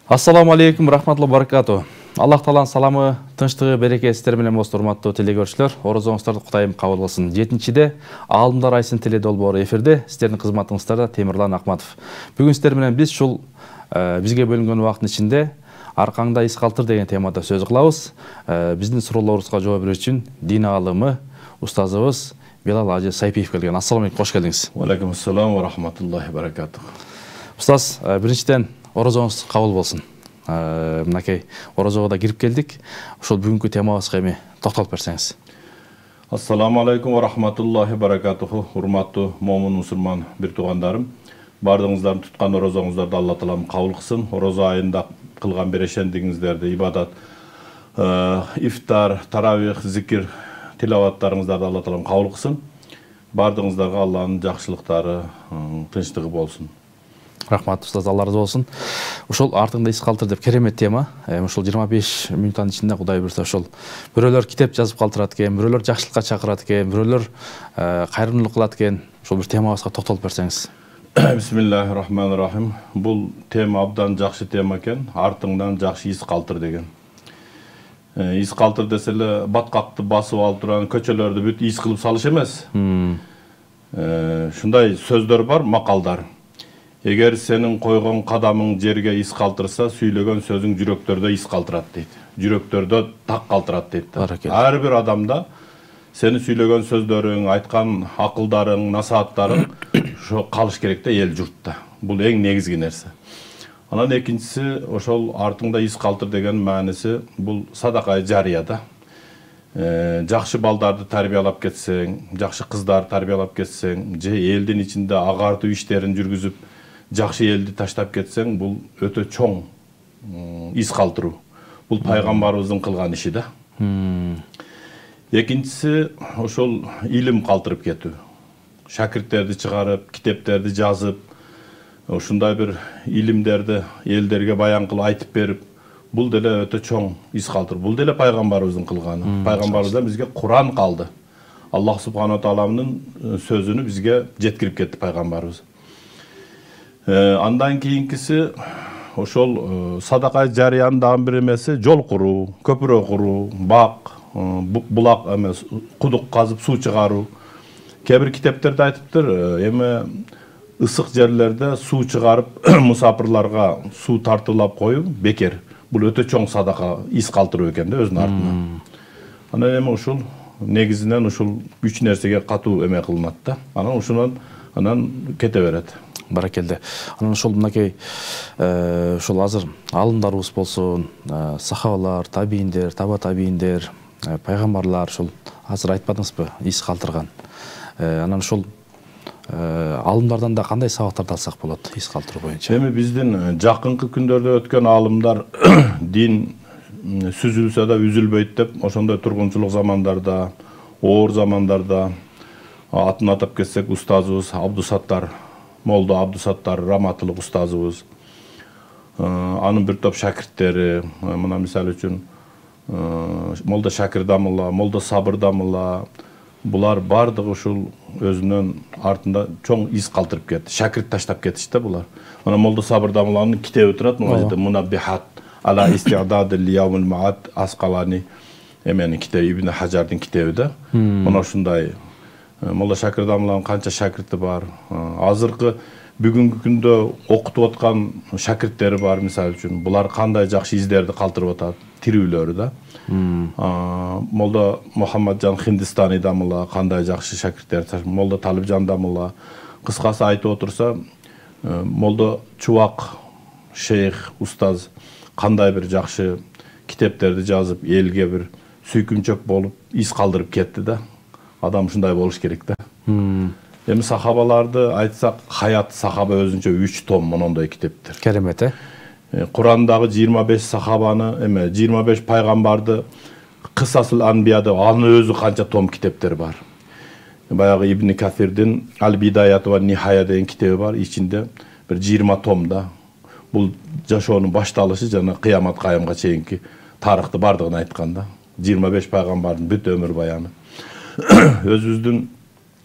Ассаламу алейкум, рахматлы баракату. Аллах Тааланын саламы, тынчтыгы, берекеси сиздер менен болсун, урматтуу телегөрүүчүлөр. Орозоңуздарды Кудайым кабыл кылсын. 7-де Аалымдар айсын теле долбоору эфирде, сиздердин кызматыңыздарда Темирлан Акматов. Бүгүн сиздер менен биз ушул бизге бөлүнгөн убакыттын ичинде аркаңда из калтыр деген темада сөз кылабыз. Биздин суроолорубузга жооп берүү үчүн дин аалымы, устазыбыз Белал Ажы Сайпиев келген. Ассаламу алейкум, кош келдиңиз. Ва алейкум ассалам ва рахматуллахи ва баракатух. Устаз, биринчиден орозоңуз кабыл болсун. Мынакей орозого да кирип келдик. Ошол бүгүнкү темабызга эми токтолуп берсеңиз. Ассаламу алейкум ва рахматуллахи ва баракатух. Урматтуу момун мусулман бир туугандарым. Бардыгыңыздардын туткан орозоңуздарды Алла Таалам кабыл кылсын. Орозо айында кылган берешендигиңиздерди, ибадат, ифтар, таравих, зикир, тилаваттарыңыздарды Алла Таалам кабыл кылсын. Бардыгыңыздарга Алланын жакшылыктары, тынчтыгы болсун. Рахмат, устаз, Алла разы болсун. Ушул артыңда из калтыр деп керемет тема. Ушул 25 мүнөттүн ичинде Кудай буйрса ушул бирөөлөр китеп жазып калтырат экен, бирөөлөр жакшылыкка чакырат экен, бирөөлөр кайрымдуулук кылат экен. Ушул бир темабызга токтолуп берсеңиз. Бисмиллахир-рахманир-рахим. Бул тема абдан жакшы тема экен. Артыңдан жакшы из калтыр деген. Из калтыр десе эле баткакты басып алып турган көчөлөрдү бүт из кылып салыш эмес. Шундай сөздөр бар, макалдар. Эгер сенин койгон кадамың жерге из калтырса, сүйлөгөн сөзүң жүрөктөрдө из калтырат дейт. Жүрөктөрдө так калтырат дейт. Ар бир адамда сени сүйлөгөн сөздөрүң, айткан акылдарың, насааттарың ошо калыш керек да эл журтта. Бул эң негизги нерсе. Анан экинчиси, ошол артыңда из калтыр деген мааниси бул садака жария да. Жакшы балдарды тарбиялап кетсең, жакшы кыздар тарбиялап кетсең, же элдин ичинде агартуу иштерин жүргүзүп, жакшы элди таштап кетсең, бул өтө чоң из калтыруу. Бул пайгамбарыбыздын кылган иши да. Экинчиси, ошол илим калтырып кетүү. Шакирттерди чыгарып, китептерди жазып, ушундай бир илимдерди элдерге баян кылып айтып берип, бул деле өтө чоң из калтыр. Бул деле пайгамбарыбыздын кылганы. Пайгамбарыбыздан бизге Куран калды. Аллах субхана тааланын сөзүнү бизге жеткирип кетти пайгамбарыбыз. Андан кийинкиси ошол садака жариянын дагы бир эмеси жол куруу, көпүрө куруу, бак, булак эмес, кудук казып суу чыгаруу. Кээ бир китептерде айтыптыр, эми ысык жерлерде суу чыгарып, мусапырларга суу тартуулап коюу бекер. Бул өтө чоң садака из калтыруу экен да өзүнүн артынан. Анан эми ушул негизинен ушул үч нерсеге катуу эме кылынат да. Анан ушунан кете берет. Баракелде. Анан ошол мынакей ошол азыр аалымдарыбыз болсун, сахабалар, табийиндер, таба табийиндер, пайгамбарлар ошол азыр айтпадыңызбы, из калтырган. Анан ошол аалымдардан да кандай сабактарды алсак болот из калтыруу боюнча? Эми биздин жакынкы күндөрдө өткөн аалымдар дин сүзүлсө да үзүлбөйт деп, ошондой тургунчулук замандарда, оор замандарда атын атап кетсек, устазыбыз Абдусаттар, Молдо Абдусаттар Раматылык устазыбыз, анын бир топ шакирттери, мына мисалы үчүн Молдо Шакирдамылла, Молдо Сабырдамылла, булар бардыгы ушул өзүнүн артында чоң из калтырып кетти. Шакирт таштап кетишти булар. Мына Молдо Сабырдамылланын китеби турат, Мунаббихат ала истиадад лияумул маат Асқалани эменин китеби, Ибн Хажардын китеби да. Мына ушундай Молдо Шакирдамылланын канча шакирти бар. Азыркы бүгүнкү күндө окутуп аткан шакирттери бар, мисалы үчүн. Булар кандай жакшы издерди калтырып атат, тирүүлөрү да. Молдо Мухаммаджан Хиндистани дамыла кандай жакшы шакирттер, Молдо Талибжан дамыла. Кыскасы айтып отурса, Молдо Чубак шейх устаз кандай бир жакшы китептерди жазып, элге бир сүйкүмчөк болуп, из калтырып кетти да. Адам ушундай болуш керек да. Эми сахабаларды айтсак, Хаят сахаба өзүнчө 3 том монондой китептер. Керемет, Курандагы 25 сахабаны, 25 пайгамбарды Кысасул Анбия деп, анын өзү канча том китептер бар. Баягы Ибн Касирдин Ал-Бидаят ва Нихая деген китеби бар, ичинде бир 20 том да. Бул жашоонун башталышы жана кыямат кайымга чейинки тарыхты бардыгын айткан да. 25 пайгамбардын бүт өмүр баяны. Өзүбүздүн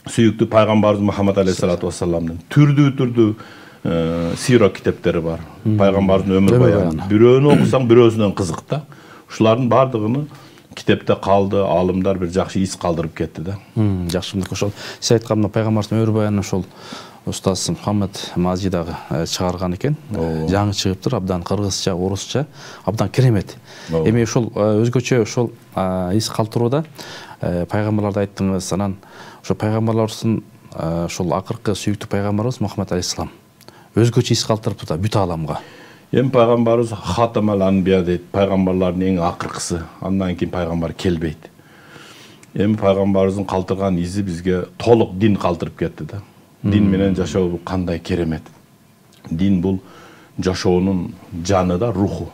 сүйүктүү пайгамбарыбыз Мухаммад алейхиссалату вассаламдын түрдүү сира китептери бар. Пайгамбардын өмүр баяны. Бирөөнү окусаң, бирөөсүнөн кызык да. Ушулардын бардыгыны китепте калды, алымдар бир жакшы из калдырып кетти да. Жакшы, мындай ошол сиз айткан пайгамбардын өмүр баянын ошол устаз Мухаммед Мази дагы чыгарган экен. Жаңы чыгыптыр, абдан кыргызча, орусча, абдан керемет. Эми ошол өзгөчө ошол из калтырууда пайгамбарларды айттыңыз, анан ошо пайгамбарлардын ошол акыркы сүйүктүү пайгамбарыбыз Мухаммед алейхиссалам өзгөчө из калтырыпты да бүт аламга. Эми пайгамбарыбыз хатамал анбия дейт, пайгамбарлардын эң акыркысы. Андан кийин пайгамбар келбейт. Эми пайгамбарыбыздын калтырган изи бизге толук дин калтырып кетти да. Дин менен жашоо бул кандай керемет. Дин бул жашоонун жаны да, руху.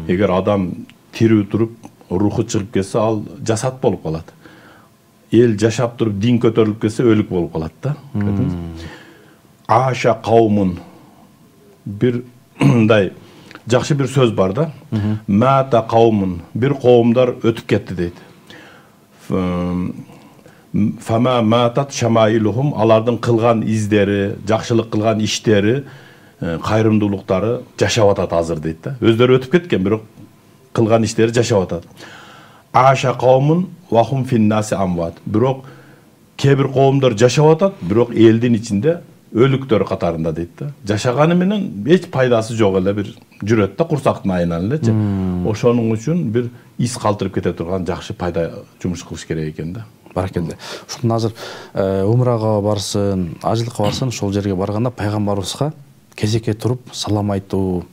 Эгер адам тирүү туруп, руху чыгып кетсе, ал жасат болуп калат. Эл жашап туруп, дин көтөрүлүп кетсе, өлүк болуп калат да. Аша каумун бир мындай жакшы бир сөз бар да. Мата каумун, бир коомдар өтүп кетти дейт. Фама матат шамаилухум, алардын кылган издери, жакшылык кылган иштери, кайрымдуулуктары жашап атат азыр дейт да. Өздөрү өтүп кеткен, бирок кылган иштери жашап атат. Аша каумун вахум финнаси амват. Бирок кээ бир коомдор жашап атат, бирок элдин ичинде өлүктөр катарында дейт да. Жашаганы менен эч пайдасы жок эле, бир жүрөт да, курсактын айынан элечи. Ошонун үчүн бир из калтырып кете турган жакшы пайда жумуш кылыш керек экен да. Баракелде. Ушундун азыр умрага барсын, ажылыкка барсын, ошол жерге барганда пайгамбарыбызга кезекке туруп салам айтуу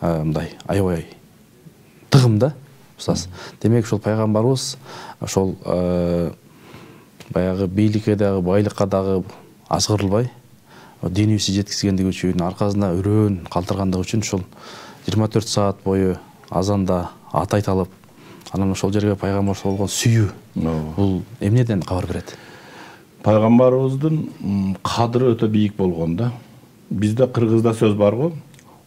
мындай аябай тыгым да, устаз. Демек ошол пайгамбарыбыз ошол баягы бийликке дагы, байлыкка дагы азгырылбай, динибизди жеткизгендиги үчүн, аркасында үрөөн калтыргандыгы үчүн ошол 24 саат бою азанда ат айталып, анан ошол жерге пайгамбар болгон сүйүү бул эмнеден кабар берет? Пайгамбарыбыздын кадыры өтө бийик болгон да. Бизде кыргызда сөз бар го,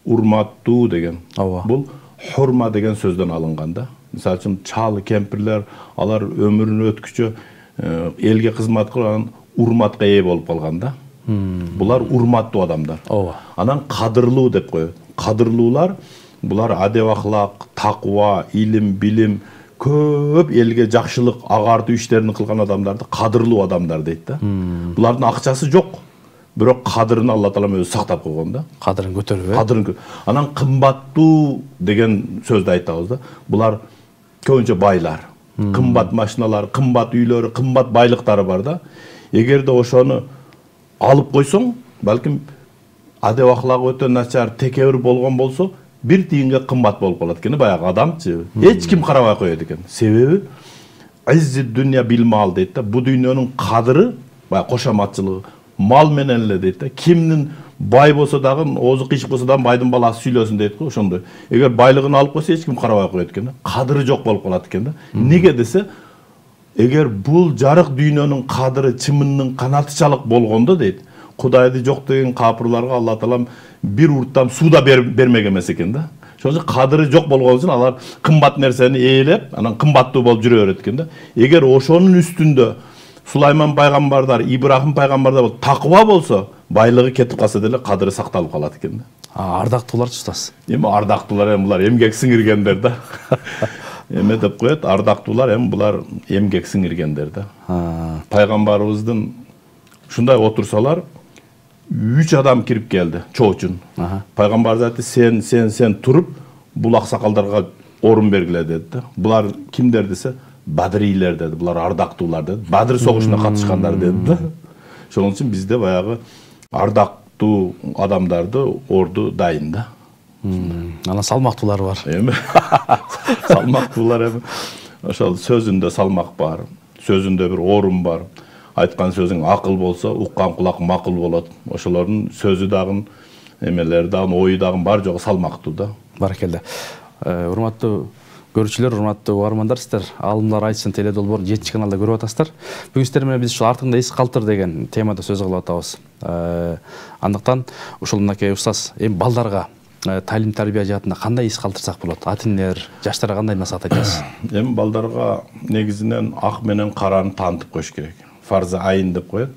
урматтуу деген. Бул хурма деген сөздөн алынган да. Мисалы үчүн чалы кемпирлер, алар өмүрүн өткүчө элге кызмат кылып, урматка ээ болуп калган да. Булар урматтуу адамдар. Анан кадырлуу деп коет. Кадырлуулар булар адеп ахлак, таква, илим, билим, көп элге жакшылык, агартуу иштерин кылган адамдарды кадырлуу адамдар дейт да. Булардын акчасы жок, бирок кадырын Алла Таала өзү сактап койгон да. Кадырын көтөрүп, кадырын. Анан кымбаттуу деген сөздү айтабыз да. Булар көбүнчө байлар. Кымбат машиналар, кымбат үйлөрү, кымбат байлыктары бар да. Эгерде ошону алып койсоң, балким адеп ахлагы өтө начар, текебир болгон болсо, бир тиынга кымбат болуп калат экен, баягы адамчы. Эч ким карабай коет экен. Себеби иззи дүния бил мал дейт да. Бу дүйнөнүн кадыры, баягы кошоматчылыгы мал менен эле дейт да. Кимдин бай болсо дагы, оозу кыйшык болсо дагы байдын баласы сүйлөсүн дейт го, ошондой. Эгер байлыгын алып койсо, эч ким карабай коет экен да. Кадыры жок болуп калат экен да. Неге десе, эгер бул жарык дүйнөнүн кадыры чымындын канатычалык болгондо дейт, Кудайды жок деген капырларга Алла Таалам бир урттам суда бермек эмес экен да. Ошон үчүн кадыры жок болгон үчүн алар кымбат нерсени ээлеп, анан кымбаттуу болуп жүрө берет экен да. Эгер ошонун үстүндө Сулайман пайгамбардар, Ибрахим пайгамбардар таква болсо, байлыгы кетип калса деле кадыры сакталып калат экен да. Ардактууларчы устаз? Эми ардактуулар булар эмгек сиңиргендер да. Эме деп коет, ардактуулар булар эмгек сиңиргендер да. Пайгамбарыбыздын ушундай отурсалар, 3 адам кирип келди, чоочун. Пайгамбар айтты, сен туруп, бул аксакалдарга орун бергиле деди да. Булар кимдер десе, Бадрилер деди, булар ардактуулар деди. Бадыр согушуна катышкандар деди да. Ошон үчүн бизде баягы ардактуу адамдарды орду дайын да. Анан салмактуулар бар. Эми салмактуулар эми ошол сөзүндө салмак бар, сөзүндө бир орун бар. Айткан сөзүң акыл болсо, уккан кулак макул болот. Ошолордун сөзү дагы, эмелери дагы, ою дагы бар жогу салмактуу да. Баракелде. Урматтуу көрүүчүлөр, урматтуу угармандар, сиздер Аалымдар айтсын теле долбоорун 7 каналда көрүп атасыздар. Бүгүн сиздер менен биз ушул артыңда из калтыр деген темада сөз кылып атабыз. Андыктан ушул мынакей устаз, эми балдарга талим тарбия жаатында кандай из калтырсак болот? Ата-энелер, жаштарга кандай насаат айтасыз? Эми балдарга негизинен ак менен караны таанытып коюш керек. Фарзы айын деп коет.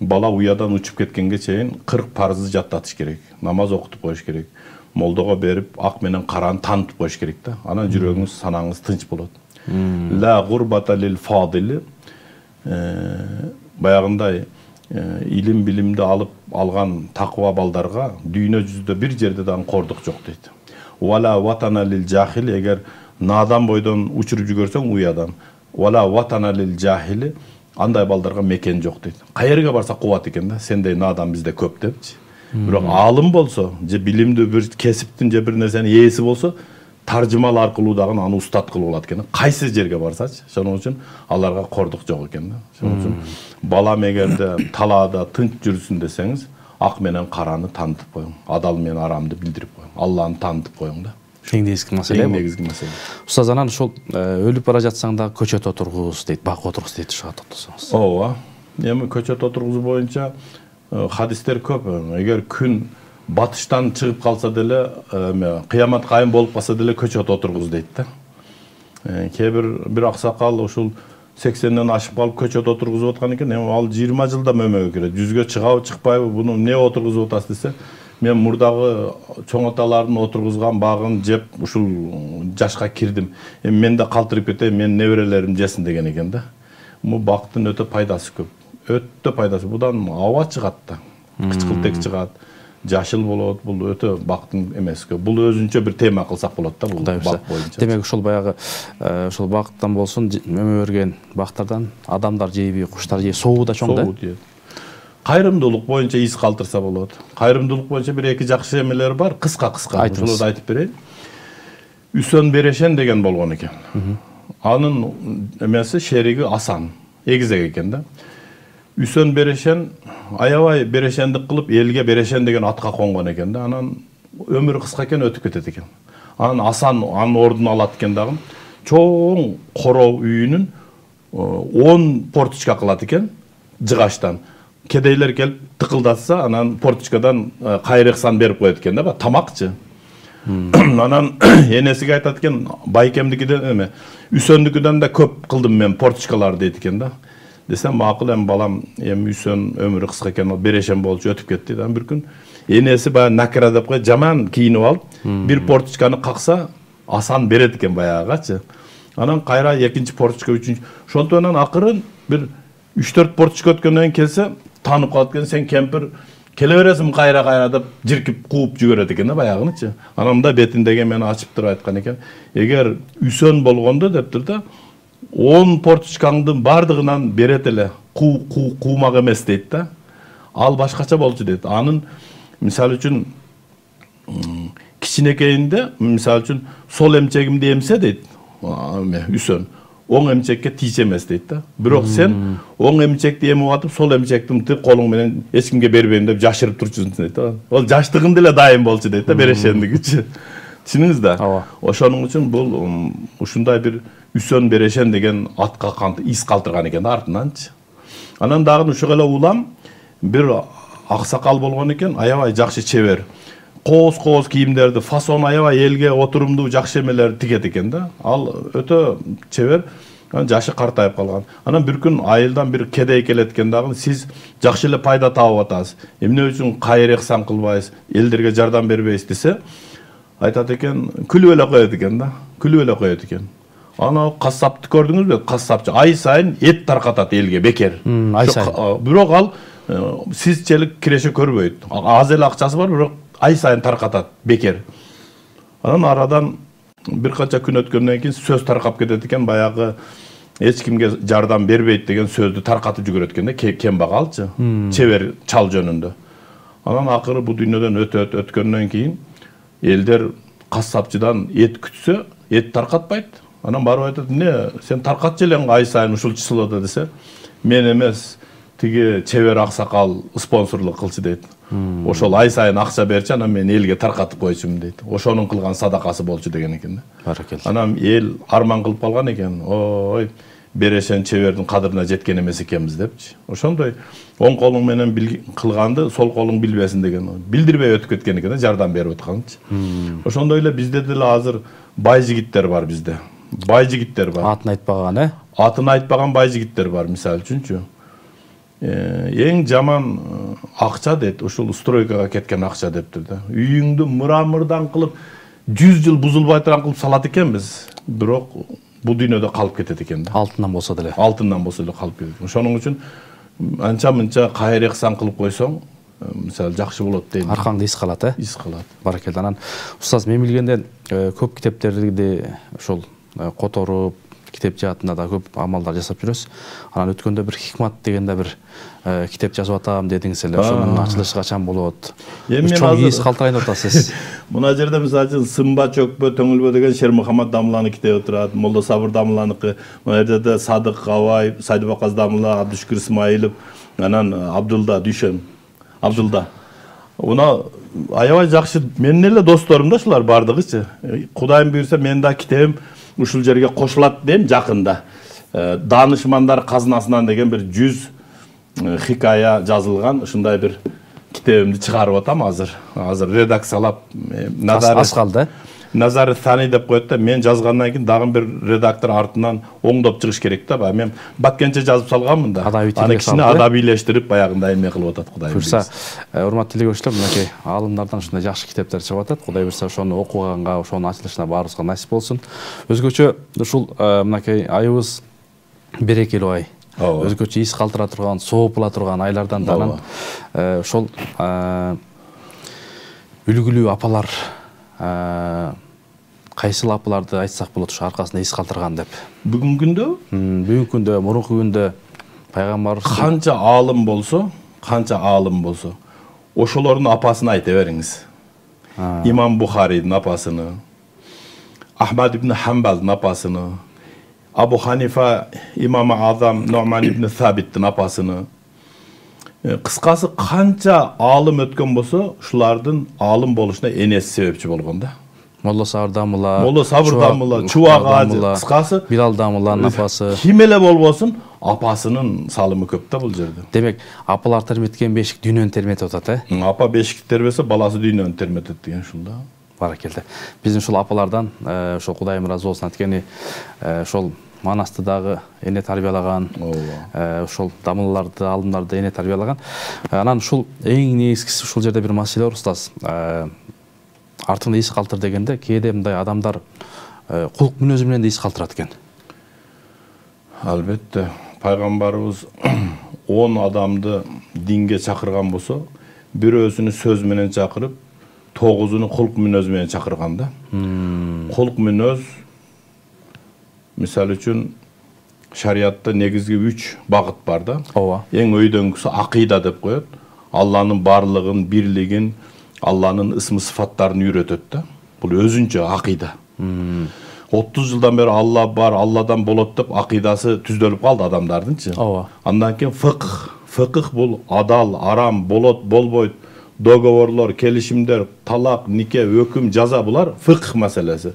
бала уядан учуп кеткенге чейин 40 парызды жаттатыш керек, намаз окутуп коюш керек, молдого берип ак менен караны таанытып коюш керек да. Анан жүрөгүңүз, санаңыз тынч болот. Ла гурбата лил фадили, баягындай илим билимди алган таква балдарга дүйнө жүзүндө бир жерде дагы кордук жок дейт. Вала ватана лил жахил, эгер надан бойдон учуруп жүгөрсөң уядан. Вала ватана лил жахили, андай балдарга мекен жок дейт. Кайерге барса кубат экен да, сендей надан бизде көп депчи. Бирок аалым болсо, же билимдүү бир кесиптин же бир нерсенин ээси болсо, таржымал аркылуу дагы аны устат кылып алат экен. Кайсы жерге барсачы, ошон үчүн аларга кордук жок экен да. Ошон үчүн балам эгерде талаада тынч жүрсүн десеңиз, ак менен караны таанытып коюң, адал менен арамды билдирип коюң, Алланы таанытып коюң да. Эң негизги маселе. Эң негизги маселе. Устаз, анан ошол өлүп бара жатсаң да көчөт отургуз дейт, бак отургуз дейт, ушуга токтосоңуз. Ооба. Эми көчөт отургузуу боюнча хадистер көп. Эгер күн батыштан чыгып калса деле, кыямат кайым болуп калса деле көчөт отургуз дейт да. Кээ бир аксакал ушул 80ден ашып калып көчөт отургузуп аткан экен. Эми ал 20 жылда мөмөгө кирет. Жүзгө чыгабы чыкпайбы, буну эмне отургузуп атасыз десе, мен мурдагы чоң аталардын отургузган багын жеп ушул жашка кирдим. Эми мен да калтырып кетем, мен неберелерим жесин деген экен да. Бул бактын өтө пайдасы көп. Өтө пайдасы. Будан аба чыгат да. Кычкылтек чыгат. Жашыл болот. Бул өтө бактын эмес көп. Бул өзүнчө бир тема кылсак болот да, бул бак боюнча. Демек ошол баягы ошол бактан болсун, мөмө берген бактардан адамдар жейби, куштар жейби, сообу да чоң да. Кайрымдуулук боюнча из калтырса болот. Кайрымдуулук боюнча бир эки жакшы эмелер бар, кыска-кыска. Ошолорду айтып берейин. Үсөн Берешен деген болгон экен. Анын эмеси шериги Асан, эгизек экен да. Үсөн Берешен аябай берешендик кылып элге Берешен деген атка конгон экен да. Анан өмүрү кыска экен, өтүп кетет экен. Анан Асан анын ордун алат экен дагы. Чоң короо үйүнүн 10 порточка кылат экен жыгачтан. Кедейлер келип тыкылдатса, анан порточкадан кайрыксан берип коет экен да, тамакчы. Анан энесиге айтат экен, байкемдикиден эме, Үсөндүкүдөн да көп кылдым мен порточкалар дейт экен да. Десем, макул, эми балам, эми Үсөн өмүрү кыска экен, Берешен болчу өтүп кетти. Анан бир күн энеси баягы накира деп кой, жаман кийинип алып, бир порточканы какса, Асан берет экен баягычы. Анан кайра экинчи порточка, үчүнчү. Ошондон акырын бир 3-4 порточка өткөндөн келсе, таанып калат экен, сен кемпир келе бересиң кайра деп жиркип кууп жүгөрөт экен да баягынычы. Анан да бетиндеги мени ачып туруп айткан экен, эгер Үсөн болгондо дептир да, 10 порточкаңдын бардыгынан берет эле, куумак эмес дейт да. Ал башкача болчу дейт. Анын мисалы үчүн кичинекейинде, мисалы үчүн сол эмчегимди эмсе дейт, Үсөн оң эмчекке тийче эмес дейт да. Бирок сен оң эмчекти эмип атып, сол эмчектин колуң менен эч кимге бербейм деп жашырып турчусуң дейт да. Ол жаштыгында эле дайым болчу дейт да, Берешендигичи. Түшүнүңүз да? Ошонун үчүн бул ушундай бир Үсөн Берешен деген атка из калтырган экен артынанчы. Анан дагы ушуга эле улам бир аксакал болгон экен, аябай жакшы чебер. Кооз кийимдерди, фасон аябай элге отурумдуу жакшы эмелерди тигет экен да. Ал өтө чебер, жашы картайып калган. Анан бир күн айылдан бир кедей келет экен дагы, сиз жакшы эле пайда таап атасыз. Эмне үчүн кайыр эксан кылбайсыз, элдерге жардам бербейсиз десе, айтат экен, күлүп эле коет экен да. Күлүп эле коет экен. Ана кассапты көрдүңүзбү? Кассапчы ай сайын эт таркатат элге бекер. Ай сайын. Бирок ал сизчелик киреше көрбөйт. Аз эле акчасы бар, бирок ай сайын таркатат бекер. Анан арадан бир канча күн өткөндөн кийин сөз таркап кетет экен, баягы эч кимге жардам бербейт деген сөздү таркатып жүгүрөт экен да, кембагалчы, чебер чал жөнүндө. Анан акыры бу дүйнөдөн өткөндөн кийин элдер кассапчыдан эт күтсө, эт таркатпайт. Анан барып айтат, "Не, сен таркатчы элең ай сайын ушул числода" десе, "Мен эмес, тиги чебер аксакал спонсорлук кылчу" дейт. Ошол ай сайын акча берчи, анан мен элге таркатып койчумун дейт. Ошонун кылган садакасы болчу деген экен да. Баракелде. Анан эл арман кылып калган экен. Ой, Берешен чебердин кадырына жеткен эмес экенбиз депчи. Ошондой оң колуң менен кылганды сол колуң билбесин деген. Билдирбей өтүп кеткен экен да, жардам берип атканчы. Ошондой эле бизде деле азыр бай жигиттер бар бизде. Бай жигиттер бар. Атын айтпаган, Атын айтпаган бай жигиттер бар, мисалы үчүнчү. Эң жаман акча дейт, ушул стройкага кеткен акча дептир да. Үйүңдү мырамырдан кылып 100 жыл бузулбай турган кылып салат экенбиз. Бирок бул дүйнөдө калып кетет экен да. Алтындан болсо деле. Алтындан болсо деле калып кетет. Ошонун үчүн анча-мынча кайыр эксан кылып койсоң, мисалы жакшы болот дейм. Аркаңда из калат, Из калат. Баракелде. Анан устаз, мен билгенден көп китептерди ошол которуп, китеп жаатында да көп амалдар жасап жүрөсүз. Анан өткөндө бир хикмат дегенде бир китеп жазып атам дедиңиз эле. Ошонун ачылышы качан болот? Чоң из калтырайын деп атасыз. Мына жерде мисалы үчүн Сымба чөкпө төңүлбө деген Шермухаммад Дамыланын китеби турат, Молла Сабыр Дамыланыкы, мына жерде Садык Кабай, Сайдыбаказ Дамыла, Абдушкүр Исмаилов, анан Абдулда Дүйшөн. Абдулда. Уна аябай жакшы, менин эле досторум да ушулар бардыгычы. Кудайым буйрса мен да китебим ушул жерге кошулат дейм жакында. Данышмандар казынасынан деген бир 100 хикая жазылган ушундай бир китебимди чыгарып атам азыр. Азыр редакциялап Назар Сани деп коет да, мен жазгандан кийин дагы бир редактор артынан оңдоп чыгыш керек да. Мен баткенче жазып салганмын да. Аны кичине адабийлештирип баягындай эме кылып атат Кудай буйрса. Урматтуу телекөрүүчүлөр, мынакей аалымдардан ушундай жакшы китептер чыгып атат. Кудай буйрса ошону окуганга, ошонун ачылышына баарыбызга насип болсун. Өзгөчө ушул мынакей айыбыз берекелүү ай. Өзгөчө из калтыра турган, соопула турган айлардан да анан ошол үлгүлүү апалар кайсыл апаларды айтсак болот ушу аркасында из калтырган деп? Бүгүнкү күндө? Бүгүнкү күндө, мурунку күндө пайгамбарыбыз канча аалым болсо, ошолордун апасын айта бериңиз. Имам Бухаридин апасыны, Ахмад ибн Хамбалдын апасыны, Абу Ханифа имам Азам Нуъман ибн Сабиттин апасыны. Кыскасы канча аалым өткөн болсо, ушулардын аалым болушуна энеси себепчи болгон да. Молла Сабыр Дамыла, Чубак Ажы, кыскасы Билал Дамыланын апасы. Ким эле болбосун, апасынын салымы көп да бул жерде. Демек, апалар терметкен бешик дүйнөнү терметип атат, Апа бешикти тербесе, баласы дүйнөнү терметет деген ушул да. Баракелде. Биздин ушул апалардан ошол Кудайым ыраазы болсун, анткени ошол Манастыдагы эне тарбиялаган, ошол дамылларды, аалымдарды эне тарбиялаган. Анан ушул эң негизгиси ушул жерде бир маселе бар, устаз. Артында из калтыр дегенде, кээде мындай адамдар кулк мүнөзү менен да из калтырат экен. Албетте, пайгамбарыбыз 10 адамды динге чакырган болсо, бирөөсүнү сөз менен чакырып, 9-уну кулк мүнөз менен чакырган да. Кулк мүнөз мисалы үчүн шариатта негизги 3 багыт бар да. Эң өйдөңкүсү акыйда деп коет. Алланын барлыгын, бирлигин, Алланын ысмы сыфаттарын үйрөтөт да. Бул өзүнчө акыйда. 30 жылдан бери Алла бар, Алладан болот деп акыйдасы түздөлүп калды адамдардынчы. Андан кийин фыкых бул адал, арам, болот, болбойт, договорлор, келишимдер, талак, нике, өкүм, жаза булар фыкых маселеси.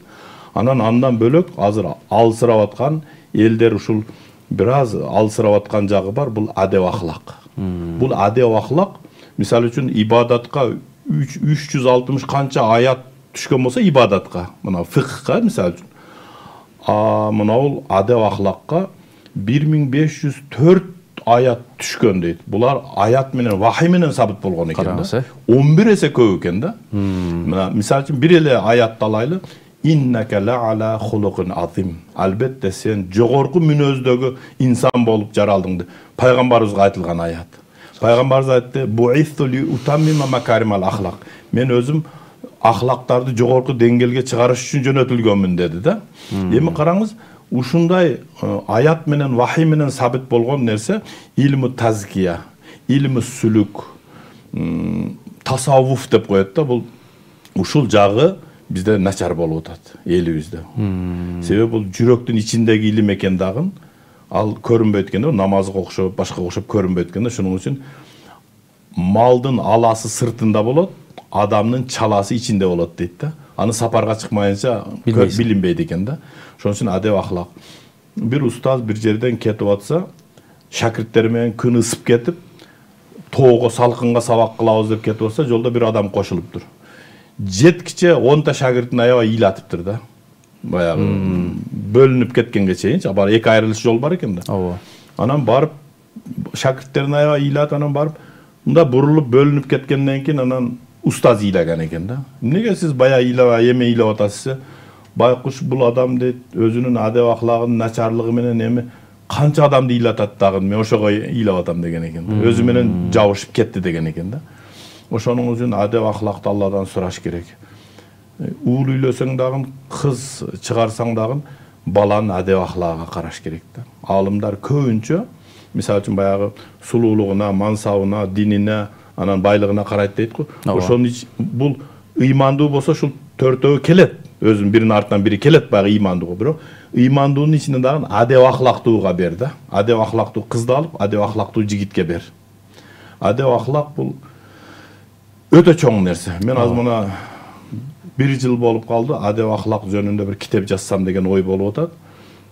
Андан бөлөк азыр алсырап аткан элдер ушул бир аз алсырап аткан жагы бар, бул адеп ахлак. Бул адеп ахлак, мисалы үчүн ибадатка 360 канча аят түшкөн болсо ибадатка, мына фыкыхка мисалы үчүн. Мына бул адеп ахлакка 1504 аят түшкөн дейт. Булар аят менен, вахий менен сабыт болгон экен да. 11 эсе көп экен да. Мына мисалы үчүн бир эле аятты алайлы. Innaka la'ala khuluqin azim. Albatta sen жогорку мүнөздөгү инсан болуп жаралдың. Пайгамбарыбызга айтылган аят. Пайгамбарыбыз айтты: "Бу'ithtu li utammima makarimal akhlaq." Мен өзүм ахлактарды жогорку деңгээлге чыгарыш үчүн жөнөтүлгөнмүн деди да. Эми караңыз, ушундай аят менен, вахий менен сабит болгон нерсе илму тазкия, илму сүлүк, тасаввуф деп коет да. Бул ушул жагы bizde начар болуп атат элибизде. Себеби бул жүрөктүн ичиндеги илим экен дагы, ал көрүнбөйт экен да, намазга окшоп, башка окшоп көрүнбөйт экен да. Шуның үчүн малдын аласы сыртында болот, адамдын чаласы ичинде болот дейт да. Аны сапарга чыкмайынча билинбейт экен да. Ошон үчүн адеп ахлак. Бир устаз бир жерден кетип атса, шакирттери менен күн ысып кетип, тоого салкынга сабак кылабыз деп кетип атса, жолдо бир адам кошулуптур. Жеткиче 10 шагирттин аябай ил атыптыр да. Баягы бөлүнүп кеткенге чейин, бар эки айрылыш жол бар экен да. Анан барып шакирттерин аябай ыйлап анан барып мында бурулуп бөлүнүп кеткенден кийин анан устаз ыйлаган экен да. Эмнеге сиз баягы ыйлабай эме ыйлап атасыз? Байкуш бул адам дейт өзүнүн адеп аклагынын начарлыгы менен эми канча адамды ыйлатат дагы мен ошого ыйлап атам деген экен да. Өзү менен жабышып кетти деген экен да. Ошонун үчүн адеп аклакты Алладан сураш керек. Уул үйлөсөң дагы, кыз чыгарсаң дагы баланын адеп аклагына караш керек да. Алымдар көбүнчө мисалы үчүн баягы сулуулугуна, мансабына, динине, анан байлыгына карайт дейт го. Ошонун бул ыймандуу болсо ушул төртөө келет. Өзүнүн биринин артынан бири келет баягы ыймандууга. Бирок ыймандуунун ичинде дагы адеп аклактууга бер да. Адеп аклактуу кызды алып, адеп аклактуу жигитке бер. Адеп аклак бул өтө чоң нерсе. Мен азыр мына 1 жыл болуп калды, адеп аклак жөнүндө бир китеп жазсам деген ой болуп атат.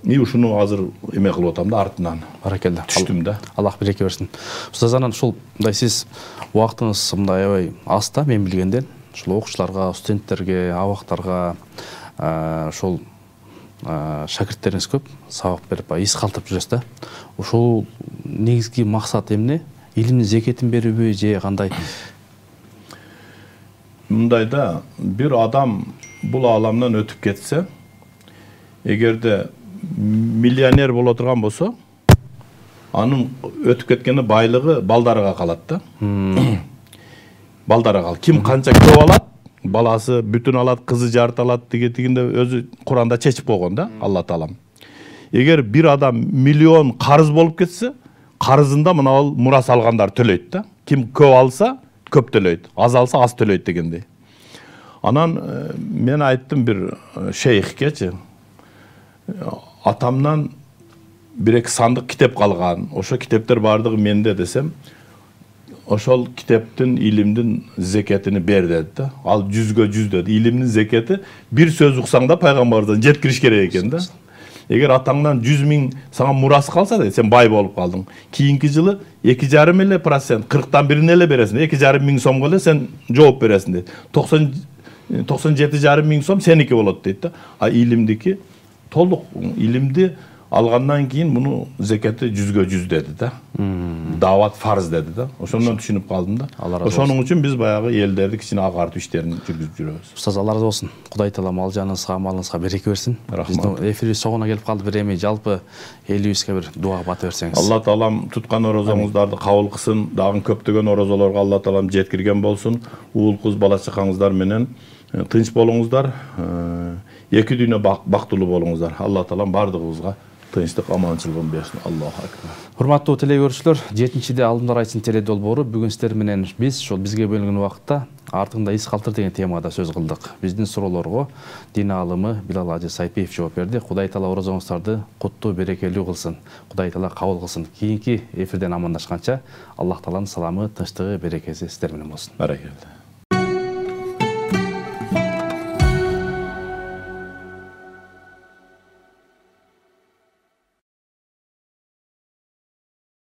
Ушуну азыр эме кылып атам да, артынан. Баракелде. Түштүм да. Аллах береке берсин. Устаз, анан ушул мындай сиз убактыңыз мындай аябай аз да, мен билгенден. Ушул окуучуларга, студенттерге, абактарга ушул шакирттериңиз көп, сабак берип, из калтырып жүрөсүз да. Ушул негизги максат эмне? Илимдин зекетин берүүбү же кандай? Мындайда бир адам бул ааламдан өтүп кетсе, эгерде миллионер боло турган болсо, анын өтүп кеткени байлыгы балдарга калат да. Балдарга калат. Ким канча көп алат, баласы бүтүн алат, кызы жарты алат дегенде өзү Куранда чечип койгон да, Алла Таалам. Эгер бир адам миллион карыз болуп кетсе, карызында мына ал мурас алгандар төлөйт да. Ким көп алса, көп төлөйт, аз алса аз төлөйт дегендей. Анан мен айттым бир шейхкечи, атамдан бир-эки сандык китеп калган. Ошо китептер бардыгы менде десем, ошол китептин илимдин зекетини бер деди да. Ал 100гө 100 деди. Илимдин зекети бир сөз уксаң да пайгамбардан жеткириш керек экен да. Эгер атаңдан 100 000 сага мурас калса да, сен бай болуп калдың. Кийинки жылы 2,5%, 40тан бирин эле бересиң. 2,5 миң сомго эле сен жооп бересиң дейт. 97,5 миң сом сеники болот дейт да. А илимдики толук илимди алгандан кийин муну зекети 100гө 100 деди да. Дават фарз деди да. Ошондон түшүнүп калдым да. Ошонун үчүн биз баягы элдерди кичине агартуу иштерин жүргүзүп жүрөбүз. Устаз, Алла разы болсун. Кудай Таала мал жаныңызга, малыңызга береке берсин. Биздин эфирибиз соңуна келип калды. Бир эми жалпы элибизге бир дуа батып берсеңиз. Алла Таалам туткан орозоңуздарды кабыл кылсын. Дагы көптөгөн орозолорго Алла Таалам жеткирген болсун. Уул кыз бала чакаңыздар менен тынч болуңуздар. Эки дүйнө бактылуу болуңуздар. Алла Таалам бардыгыбызга тынчтык, аманчылыгын берсин. Аллаху акбар. Урматтуу телекөрүүчүлөр, 7-де Алымдар айтсын теле долбоору бүгүн сиздер менен биз ошол бизге бөлүнгөн убакытта артыңда из калтыр деген темада сөз кылдык. Биздин суроолорго дин аалымы Билал Ажы Сайпиев жооп берди. Кудай Таала орозоңуздарды куттуу, берекелүү кылсын. Кудай Таала кабыл кылсын. Кийинки эфирден амандашканча Аллах Тааланын саламы, тынчтыгы, берекеси сиздер менен болсун. Баракелде.